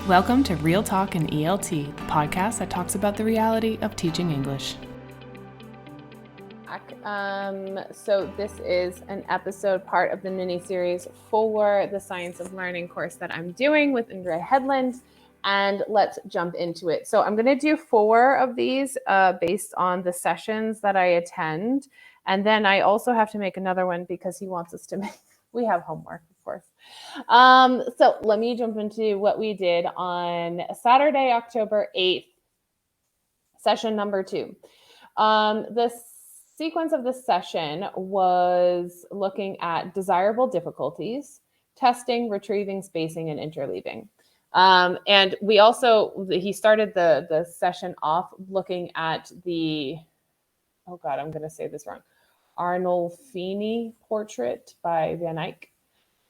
Welcome to Real Talk in ELT, the podcast that talks about the reality of teaching English. So this is an episode part of the mini-series for the Science of Learning course that I'm doing with Andre Hedlund, and let's jump into it. So I'm going to do 4 of these based on the sessions that I attend, and then I also have to make another one because he wants us to make, we have homework, of course. So let me jump into what we did on Saturday, October 8th, session number 2. The sequence of this session was looking at desirable difficulties, testing, retrieving, spacing, and interleaving. And we also, he started the session off looking at the, oh God, I'm going to say this wrong, Arnolfini portrait by Van Eyck.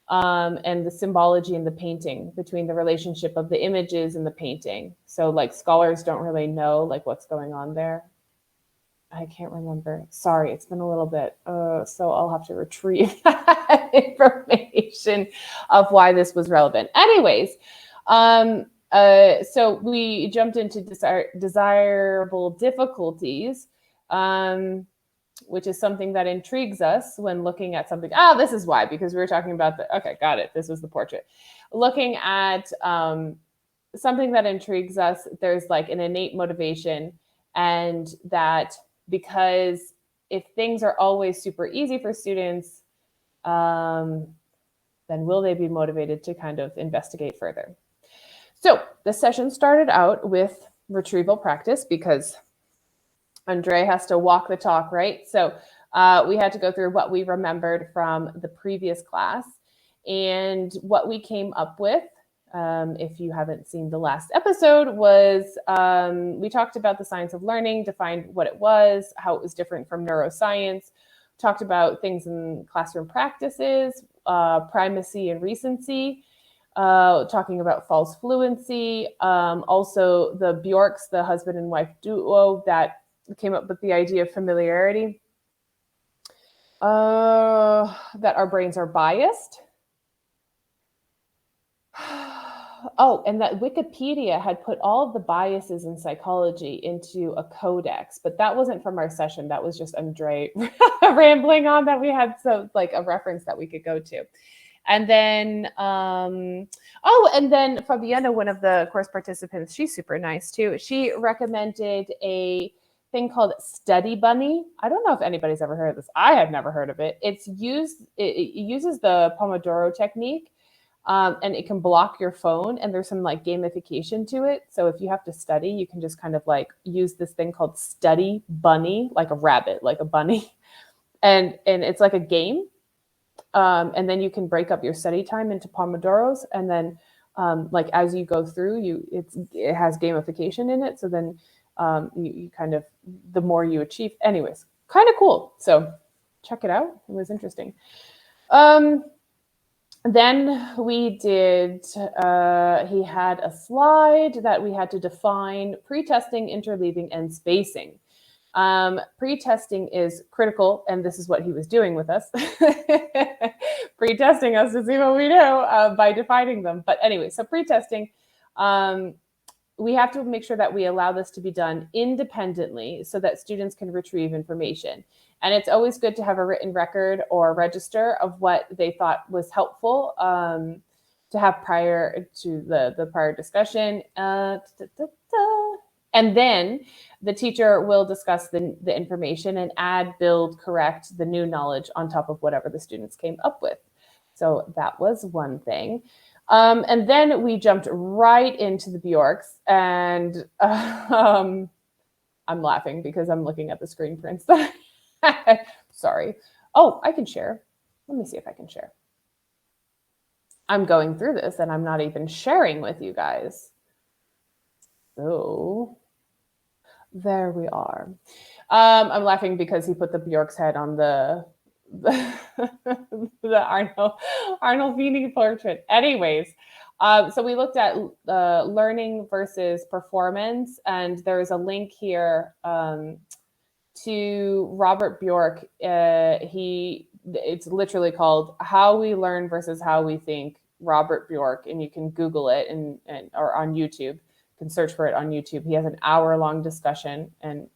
And the symbology in the painting between the relationship of the images and the painting. So like scholars don't really know like what's going on there. I can't remember. Sorry, it's been a little bit. So I'll have to retrieve that information of why this was relevant. Anyways, so we jumped into desirable difficulties, which is something that intrigues us when looking at something. Oh, this is why, because we were talking about okay, got it. This was the portrait. Looking at something that intrigues us, there's like an innate motivation, and that because if things are always super easy for students, then will they be motivated to kind of investigate further? So the session started out with retrieval practice because Andre has to walk the talk, right? So we had to go through what we remembered from the previous class, and what we came up with, if you haven't seen the last episode, was we talked about the science of learning, defined what it was, how it was different from neuroscience, talked about things in classroom practices, primacy and recency, talking about false fluency, also the Bjorks, the husband and wife duo that came up with the idea of familiarity, that our brains are biased. Oh, and that Wikipedia had put all of the biases in psychology into a codex, but that wasn't from our session. That was just Andre rambling on that we had, so like a reference that we could go to. And then, and then Fabiana, one of the course participants, she's super nice too. She recommended a thing called Study Bunny. I don't know if anybody's ever heard of this. I have never heard of it. It uses the Pomodoro technique. And it can block your phone, and there's some like gamification to it. So if you have to study, you can just kind of like use this thing called Study Bunny, like a rabbit, like a bunny. And it's like a game. And then you can break up your study time into Pomodoros. And then like as you go through, it has gamification in it. So then you kind of, the more you achieve, anyways, kind of cool. So check it out. It was interesting. Then we did, he had a slide that we had to define pre-testing, interleaving, and spacing. Pre-testing is critical, and this is what he was doing with us. Pre-testing us to see what we know by defining them. But anyway, so pre-testing, we have to make sure that we allow this to be done independently so that students can retrieve information. And it's always good to have a written record or register of what they thought was helpful to have prior to the prior discussion. And then the teacher will discuss the information and add, build, correct the new knowledge on top of whatever the students came up with. So that was one thing. And then we jumped right into the Bjorks, and I'm laughing because I'm looking at the screen prints. Sorry. Oh, I can share. Let me see if I can share. I'm going through this and I'm not even sharing with you guys. So there we are. I'm laughing because he put the Bjork's head on the Arnolfini portrait. Anyways, so we looked at learning versus performance, and there's a link here to Robert Bjork. It's literally called How We Learn versus How We Think, Robert Bjork, and you can Google it or on YouTube. You can search for it on YouTube. He has an hour-long discussion, and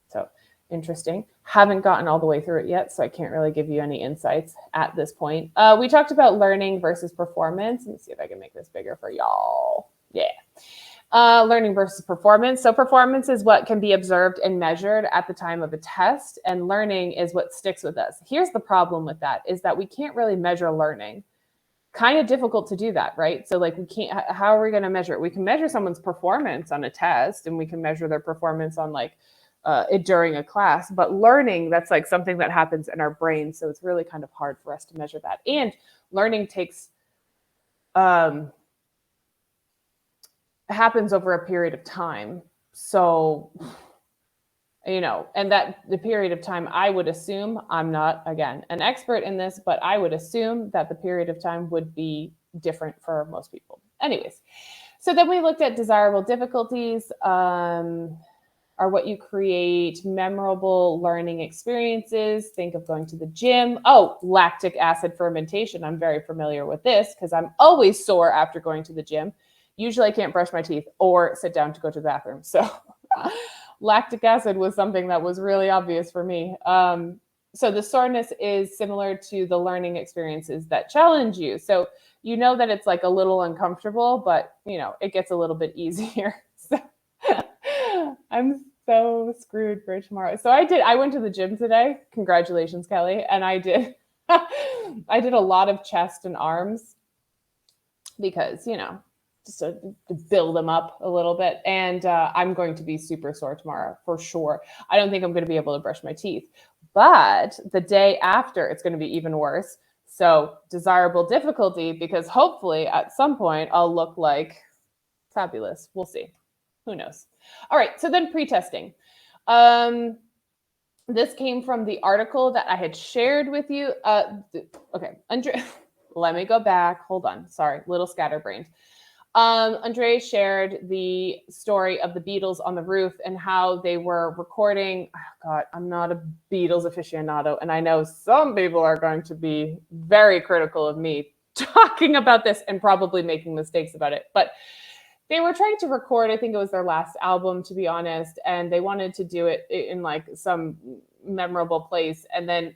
so interesting. Haven't gotten all the way through it yet, so I can't really give you any insights at this point. We talked about learning versus performance. Let me see if I can make this bigger for y'all. Yeah. Learning versus performance. So performance is what can be observed and measured at the time of a test, and learning is what sticks with us. Here's the problem with that is that we can't really measure learning. Kind of difficult to do that, right? So like we can't, how are we going to measure it? We can measure someone's performance on a test, and we can measure their performance on like during a class, but learning, that's like something that happens in our brain. So it's really kind of hard for us to measure that. And learning happens over a period of time. So, and that the period of time, I would assume, I'm not, again, an expert in this, but I would assume that the period of time would be different for most people. Anyways, so then we looked at desirable difficulties, are what you create memorable learning experiences. Think of going to the gym. Oh, lactic acid fermentation. I'm very familiar with this because I'm always sore after going to the gym. Usually I can't brush my teeth or sit down to go to the bathroom. So lactic acid was something that was really obvious for me. So the soreness is similar to the learning experiences that challenge you. So you know that it's like a little uncomfortable, but it gets a little bit easier. So I'm so screwed for tomorrow. So I went to the gym today. Congratulations, Kelly. And I did a lot of chest and arms because, just to build them up a little bit. And I'm going to be super sore tomorrow for sure. I don't think I'm going to be able to brush my teeth, but the day after it's going to be even worse. So desirable difficulty, because hopefully at some point I'll look like fabulous. We'll see. Who knows? All right. So then pre-testing. This came from the article that I had shared with you. Okay. Andre, let me go back. Hold on. Sorry. Little scatterbrained. Andre shared the story of the Beatles on the roof and how they were recording. Oh God, I'm not a Beatles aficionado, and I know some people are going to be very critical of me talking about this and probably making mistakes about it. But they were trying to record, I think it was their last album, to be honest, and they wanted to do it in like some memorable place. And then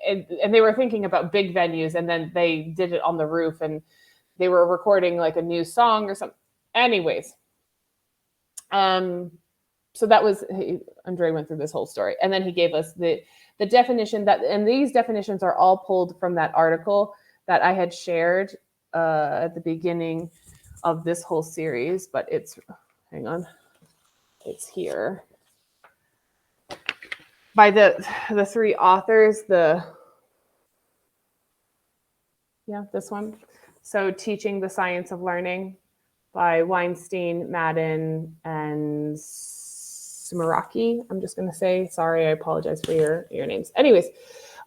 and they were thinking about big venues, and then they did it on the roof, and they were recording like a new song or something. Anyways, so that was, Andre went through this whole story, and then he gave us the definition and these definitions are all pulled from that article that I had shared at the beginning of this whole series, but it's here by the three authors. This one. So Teaching the Science of Learning by Weinstein, Madden, and Sumeraki. I'm just going to say, sorry, I apologize for your names. Anyways,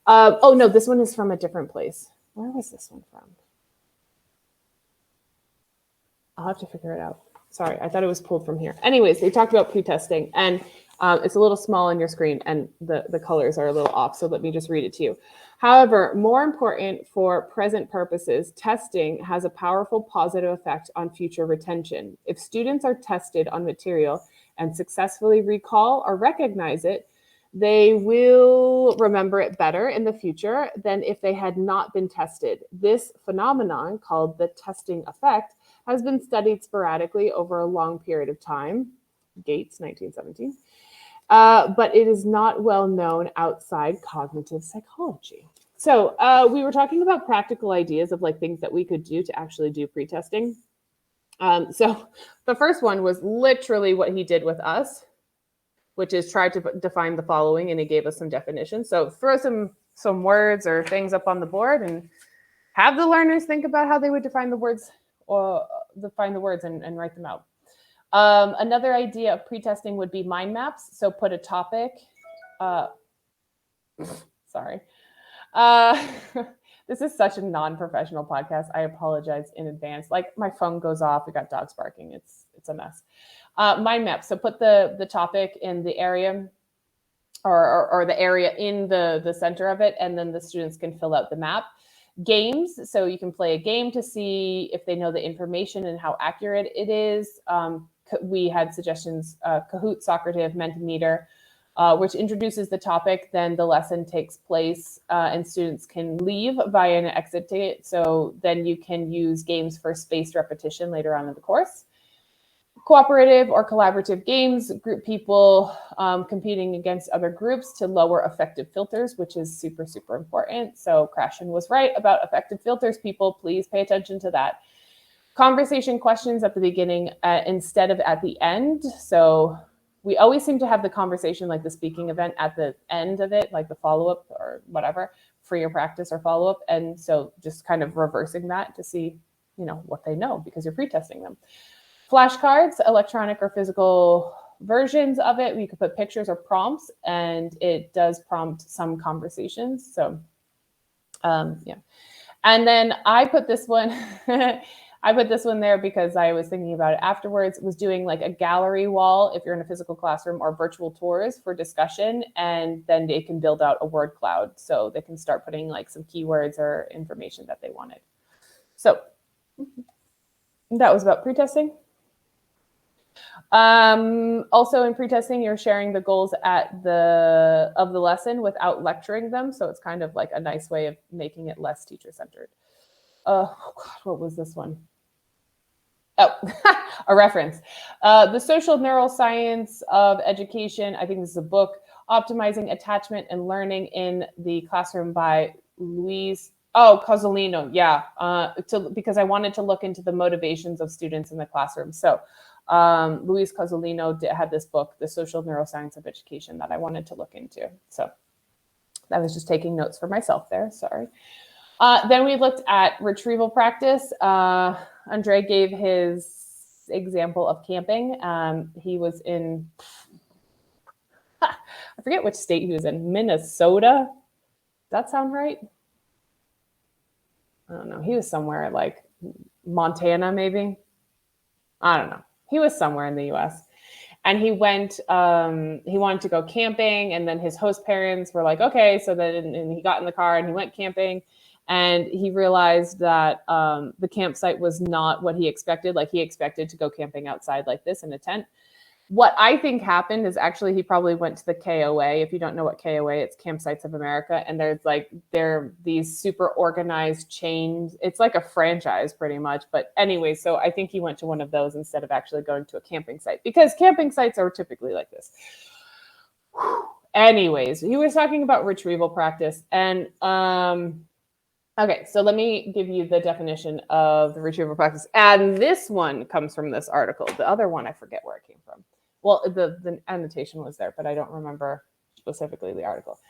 oh no, this one is from a different place. Where was this one from? I'll have to figure it out. Sorry, I thought it was pulled from here. Anyways, they talked about pre-testing, and it's a little small on your screen, and the colors are a little off, so let me just read it to you. However, more important for present purposes, testing has a powerful positive effect on future retention. If students are tested on material and successfully recall or recognize it, they will remember it better in the future than if they had not been tested. This phenomenon, called the testing effect, has been studied sporadically over a long period of time. Gates, 1917. But it is not well known outside cognitive psychology. So we were talking about practical ideas of like things that we could do to actually do pre-testing. So the first one was literally what he did with us, which is try to define the following, and he gave us some definitions. So throw some words or things up on the board and have the learners think about how they would define the words and write them out. Another idea of pre-testing would be mind maps. So put a topic. Sorry. This is such a non-professional podcast. I apologize in advance. Like my phone goes off. We got dogs barking. It's a mess. Mind map. So put the topic in the area or the area in the center of it, and then the students can fill out the map. Games, so you can play a game to see if they know the information and how accurate it is. We had suggestions, Kahoot, Socrative, Mentimeter, which introduces the topic, then the lesson takes place, and students can leave via an exit ticket. So then you can use games for spaced repetition later on in the course. Cooperative or collaborative games, group people competing against other groups to lower affective filters, which is super, super important. So Krashen was right about affective filters. People, please pay attention to that. Conversation questions at the beginning instead of at the end. So we always seem to have the conversation, like the speaking event, at the end of it, like the follow-up or whatever for your practice or follow-up. And so just kind of reversing that to see, what they know, because you're pre-testing them. Flashcards, electronic or physical versions of it. You could put pictures or prompts, and it does prompt some conversations. So, yeah. And then I put this one, I put this one there because I was thinking about it afterwards. Was doing like a gallery wall if you're in a physical classroom, or virtual tours for discussion, and then they can build out a word cloud, so they can start putting like some keywords or information that they wanted. So that was about pre-testing. Also in pre-testing, you're sharing the goals of the lesson without lecturing them. So it's kind of like a nice way of making it less teacher-centered. Oh God, what was this one? Oh, a reference. The Social Neuroscience of Education. I think this is a book, Optimizing Attachment and Learning in the Classroom by Luis Cozzolino. Yeah, because I wanted to look into the motivations of students in the classroom. So Luis Cozzolino had this book, The Social Neuroscience of Education, that I wanted to look into. So I was just taking notes for myself there. Sorry. Then we looked at retrieval practice. Andre gave his example of camping. He was in, I forget which state he was in, Minnesota. Does that sound right? I don't know. He was somewhere like Montana, maybe. I don't know. He was somewhere in the US. And he went, he wanted to go camping, and then his host parents were like, okay. So then and he got in the car and he went camping, and he realized that the campsite was not what he expected. Like, he expected to go camping outside like this in a tent. What I think happened is actually he probably went to the KOA. If you don't know what KOA, it's Campsites of America. And they're these super organized chains. It's like a franchise pretty much. But anyway, so I think he went to one of those instead of actually going to a camping site, because camping sites are typically like this. Anyways, he was talking about retrieval practice. And okay, so let me give you the definition of the retrieval practice. And this one comes from this article. The other one, I forget where it came from. Well, the annotation was there, but I don't remember specifically the article.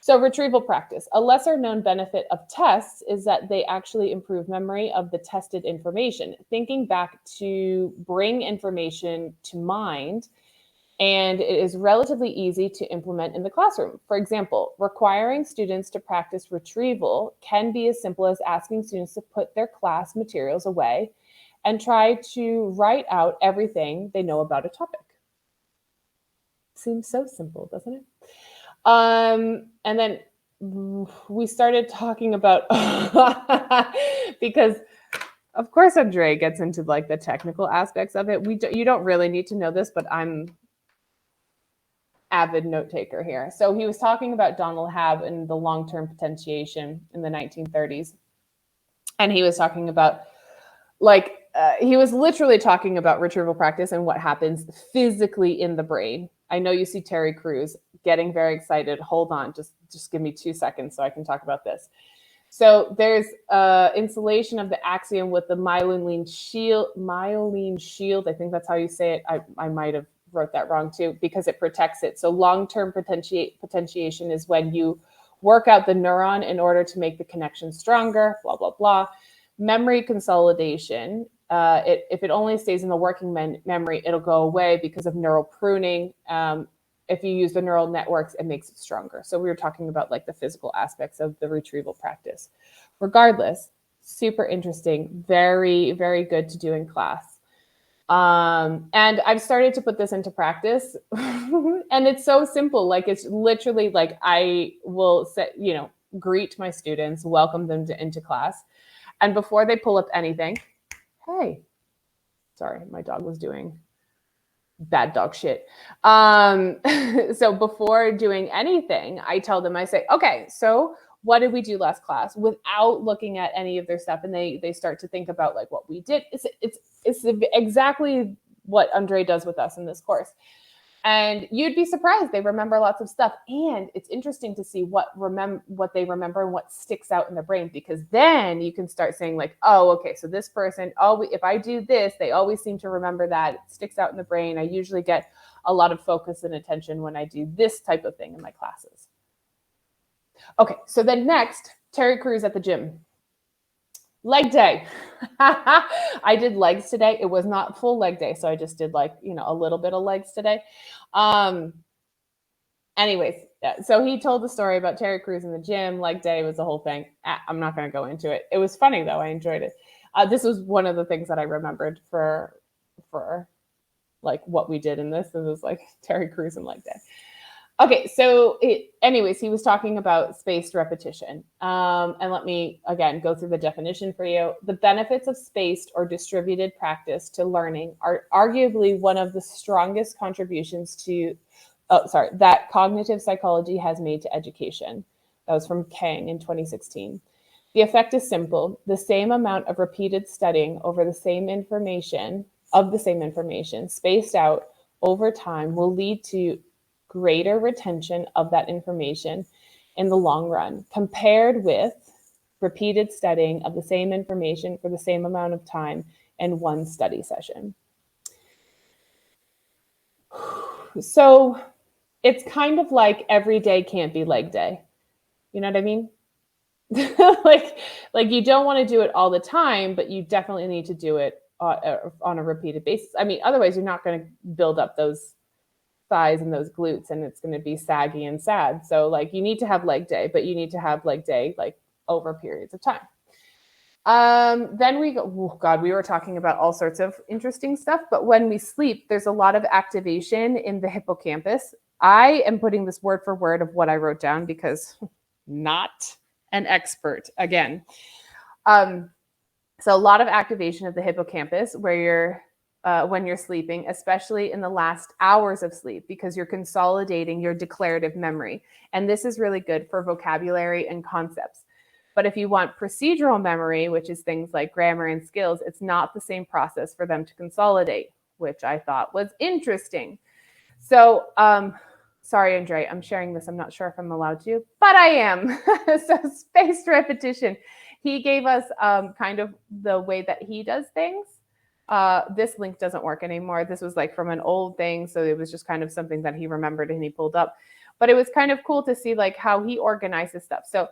So retrieval practice. A lesser known benefit of tests is that they actually improve memory of the tested information. Thinking back to bring information to mind, and it is relatively easy to implement in the classroom. For example, requiring students to practice retrieval can be as simple as asking students to put their class materials away and try to write out everything they know about a topic. Seems so simple, doesn't it? And then we started talking about, because of course Andre gets into like the technical aspects of it. You don't really need to know this, but I'm avid note taker here. So he was talking about Donald Hebb and the long-term potentiation in the 1930s. And he was talking about he was literally talking about retrieval practice and what happens physically in the brain. I know you see Terry Crews getting very excited. Hold on, just give me 2 seconds so I can talk about this. So there's insulation of the axion with the myelin shield. I think that's how you say it. I might have wrote that wrong too, because it protects it. So long-term potentiation is when you work out the neuron in order to make the connection stronger, blah, blah, blah. Memory consolidation. If it only stays in the working memory, it'll go away because of neural pruning. If you use the neural networks, it makes it stronger. So we were talking about like the physical aspects of the retrieval practice. Regardless, super interesting, very, very good to do in class. And I've started to put this into practice and it's so simple. Like, it's literally like, I will set, greet my students, welcome them into class. And before they pull up anything, hey, sorry, my dog was doing bad dog shit. So before doing anything, I tell them, I say, okay, so what did we do last class, without looking at any of their stuff? And they start to think about like what we did. It's exactly what Andre does with us in this course. And you'd be surprised, they remember lots of stuff. And it's interesting to see what they remember and what sticks out in their brain, because then you can start saying like, oh, okay, so this person, if I do this, they always seem to remember that. It sticks out in the brain. I usually get a lot of focus and attention when I do this type of thing in my classes. Okay, so then next, Terry Crews at the gym. Leg day. I did legs today. It was not full leg day, so I just did like, a little bit of legs today. Anyways, so he told the story about Terry Crews in the gym. Leg day was the whole thing. I'm not going to go into it. It was funny though. I enjoyed it. This was one of the things that I remembered for like what we did in this. It was like Terry Crews and leg day. Okay, so anyways, he was talking about spaced repetition. And let me, again, go through the definition for you. The benefits of spaced or distributed practice to learning are arguably one of the strongest contributions that cognitive psychology has made to education. That was from Kang in 2016. The effect is simple. The same amount of repeated studying over the same information, spaced out over time, will lead to greater retention of that information in the long run, compared with repeated studying of the same information for the same amount of time in one study session. So it's kind of like every day can't be leg day. You know what I mean? like you don't want to do it all the time, but you definitely need to do it on a repeated basis. I mean, otherwise you're not going to build up those thighs and those glutes, and it's going to be saggy and sad. So like you need to have leg day, but you need to have leg day like over periods of time. Then we go, oh God, we were talking about all sorts of interesting stuff, but when we sleep, there's a lot of activation in the hippocampus. I am putting this word for word of what I wrote down because not an expert again. So a lot of activation of the hippocampus when you're sleeping, especially in the last hours of sleep, because you're consolidating your declarative memory. And this is really good for vocabulary and concepts. But if you want procedural memory, which is things like grammar and skills, it's not the same process for them to consolidate, which I thought was interesting. So, sorry, Andre, I'm sharing this. I'm not sure if I'm allowed to, but I am. So spaced repetition. He gave us kind of the way that he does things. This link doesn't work anymore. This was like from an old thing. So it was just kind of something that he remembered and he pulled up. But it was kind of cool to see like how he organizes stuff. So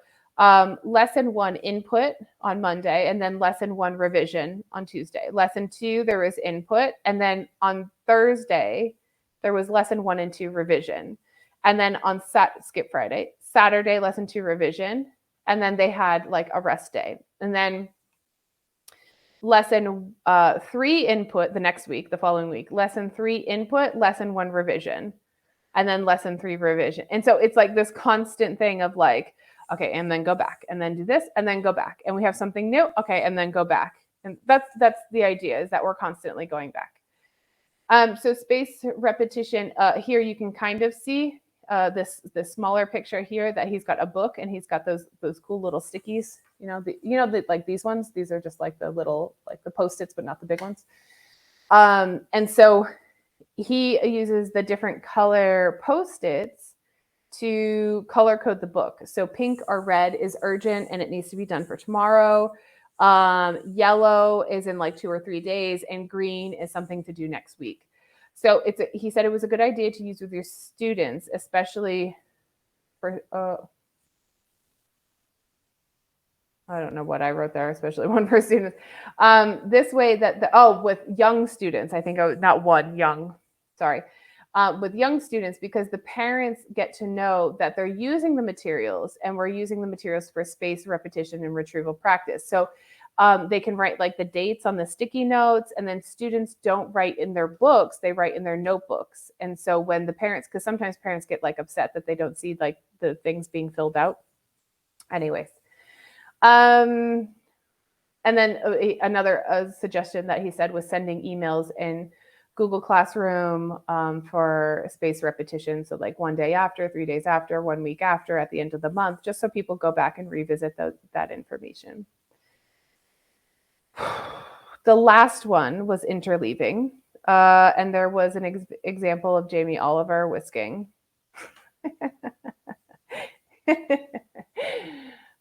lesson 1 input on Monday, and then lesson 1 revision on Tuesday. Lesson 2, there was input. And then on Thursday, there was lesson 1 and 2 revision. And then on skip Friday, Saturday, lesson 2 revision. And then they had like a rest day. And then lesson 3 input the next week, the following week. Lesson 3 input, lesson 1 revision. And then lesson 3 revision. And so it's like this constant thing of like, okay, and then go back, and then do this, and then go back. And we have something new, okay, and then go back. And that's the idea, is that we're constantly going back. So spaced repetition, here you can kind of see this smaller picture here that he's got a book, and he's got those cool little stickies. Like these ones. These are just like the little, like the Post-its, but not the big ones. And so he uses the different color Post-its to color code the book. So pink or red is urgent and it needs to be done for tomorrow. Yellow is in like 2 or 3 days, and green is something to do next week. So he said it was a good idea to use with your students, especially for, I don't know what I wrote there, especially one for students. This way that, with young students, I think, not one, young, sorry. With young students, because the parents get to know that they're using the materials, and we're using the materials for spaced repetition and retrieval practice. So they can write like the dates on the sticky notes, and then students don't write in their books, they write in their notebooks. And so when the parents, because sometimes parents get like upset that they don't see like the things being filled out. Anyways. And then another suggestion that he said was sending emails in Google Classroom for spaced repetition. So like 1 day after, 3 days after, 1 week after, at the end of the month, just so people go back and revisit that information. The last one was interleaving. And there was an example of Jamie Oliver whisking.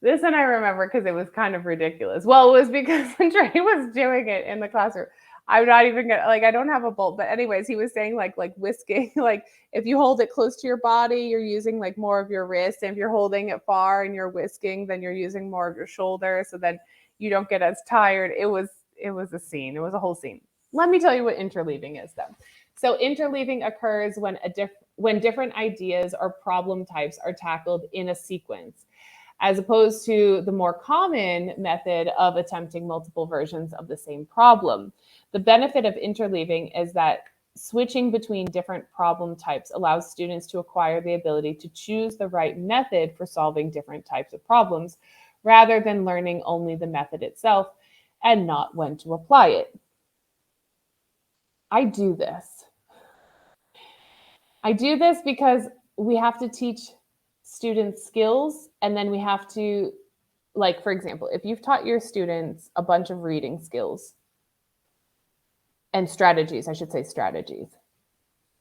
This one I remember because it was kind of ridiculous. Well, it was because Andre was doing it in the classroom. I'm not even gonna, like, I don't have a bolt, but anyways, he was saying like whisking, like if you hold it close to your body, you're using like more of your wrist. And if you're holding it far and you're whisking, then you're using more of your shoulder. So then you don't get as tired. It was a scene. It was a whole scene. Let me tell you what interleaving is then. So interleaving occurs when different ideas or problem types are tackled in a sequence, as opposed to the more common method of attempting multiple versions of the same problem. The benefit of interleaving is that switching between different problem types allows students to acquire the ability to choose the right method for solving different types of problems, rather than learning only the method itself and not when to apply it. I do this because we have to teach students skills, and then we have to, like, for example, if you've taught your students a bunch of reading skills and strategies,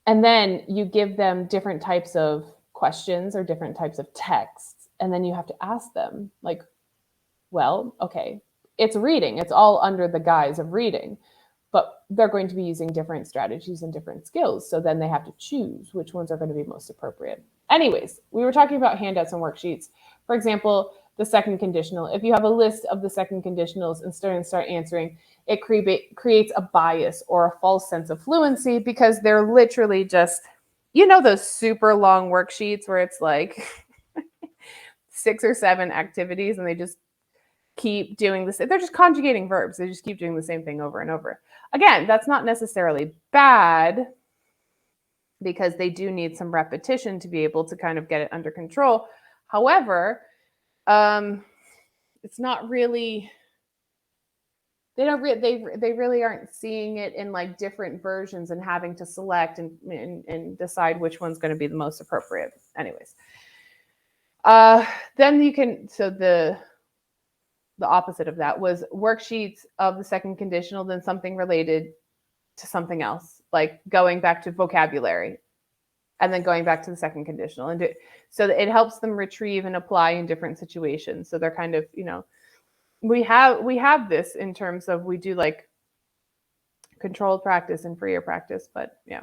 and then you give them different types of questions or different types of texts, and then you have to ask them, like, well, okay, it's reading, it's all under the guise of reading, but they're going to be using different strategies and different skills. So then they have to choose which ones are going to be most appropriate. Anyways, we were talking about handouts and worksheets. For example, the second conditional. If you have a list of the second conditionals and students start answering, it creates a bias or a false sense of fluency, because they're literally just, those super long worksheets where it's like 6 or 7 activities and they just keep doing this. They're just conjugating verbs. They just keep doing the same thing over and over. Again, that's not necessarily bad, because they do need some repetition to be able to kind of get it under control. However, it's not really, they really aren't seeing it in like different versions and having to select and decide which one's going to be the most appropriate. Anyways, then you can, so the opposite of that was worksheets of the second conditional, then something related to something else, like going back to vocabulary and then going back to the second conditional. And so that it helps them retrieve and apply in different situations. So they're kind of, we have this in terms of, we do like controlled practice and freer practice, but yeah.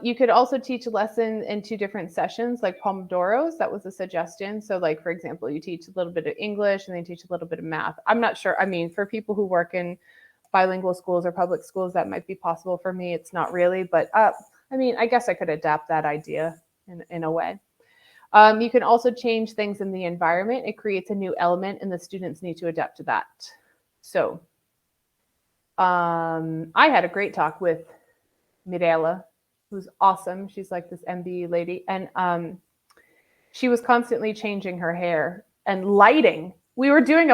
You could also teach a lesson in 2 different sessions, like Pomodoros. That was a suggestion. So like, for example, you teach a little bit of English and then teach a little bit of math. I'm not sure. I mean, for people who work in bilingual schools or public schools, that might be possible. For me, it's not really. But I mean, I guess I could adapt that idea in a way. You can also change things in the environment. It creates a new element and the students need to adapt to that. So I had a great talk with Mirella, who's awesome. She's like this MBE lady. And she was constantly changing her hair and lighting. We were doing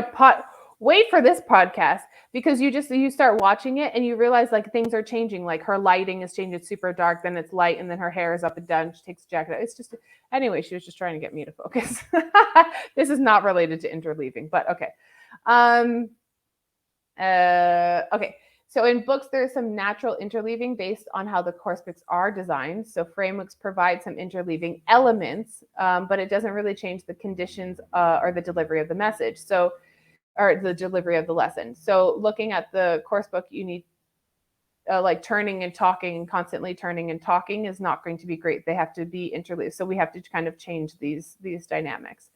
wait for this podcast, because you start watching it and you realize like things are changing. Like her lighting is changing, it's super dark, then it's light, and then her hair is up and down. She takes a jacket out. It's just, anyway, she was just trying to get me to focus. This is not related to interleaving, but okay. Okay. So in books, there's some natural interleaving based on how the course books are designed. So frameworks provide some interleaving elements, but it doesn't really change the conditions or the delivery of the message. So, or the delivery of the lesson. So looking at the course book, you need like turning and talking, and constantly turning and talking is not going to be great. They have to be interleaved. So we have to kind of change these dynamics.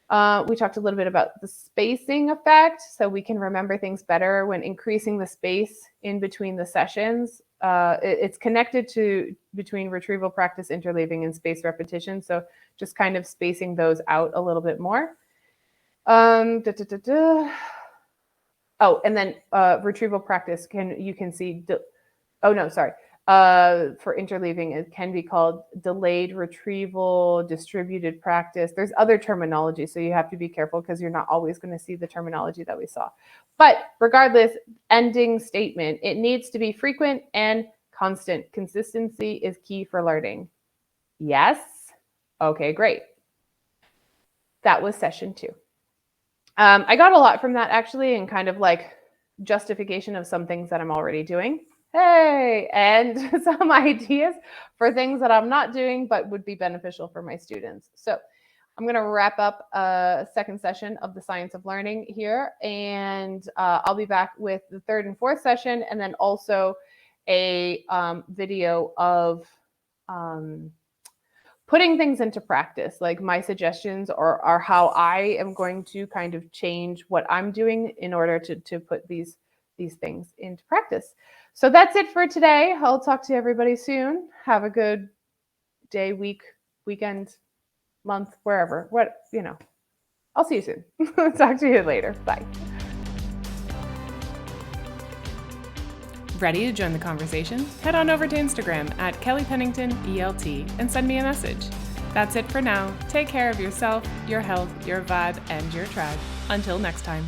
We talked a little bit about the spacing effect, so we can remember things better when increasing the space in between the sessions. It's connected to between retrieval practice, interleaving, and spaced repetition. So just kind of spacing those out a little bit more. Oh, and then retrieval practice, you can see. Oh no, sorry. for interleaving, it can be called delayed retrieval, distributed practice. There's other terminology, so you have to be careful because you're not always going to see the terminology that we saw. But regardless, ending statement, it needs to be frequent and constant. Consistency is key for learning. Yes? Okay, great. That was session 2. I got a lot from that actually, and kind of like justification of some things that I'm already doing. Hey, and some ideas for things that I'm not doing but would be beneficial for my students. So I'm going to wrap up a second session of the science of learning here, and I'll be back with the third and fourth session, and then also a video of putting things into practice, like my suggestions are how I am going to kind of change what I'm doing in order to put these things into practice. So that's it for today. I'll talk to everybody soon. Have a good day, week, weekend, month, wherever. I'll see you soon. Talk to you later. Bye. Ready to join the conversation? Head on over to Instagram at Kelly Pennington ELT and send me a message. That's it for now. Take care of yourself, your health, your vibe, and your tribe. Until next time.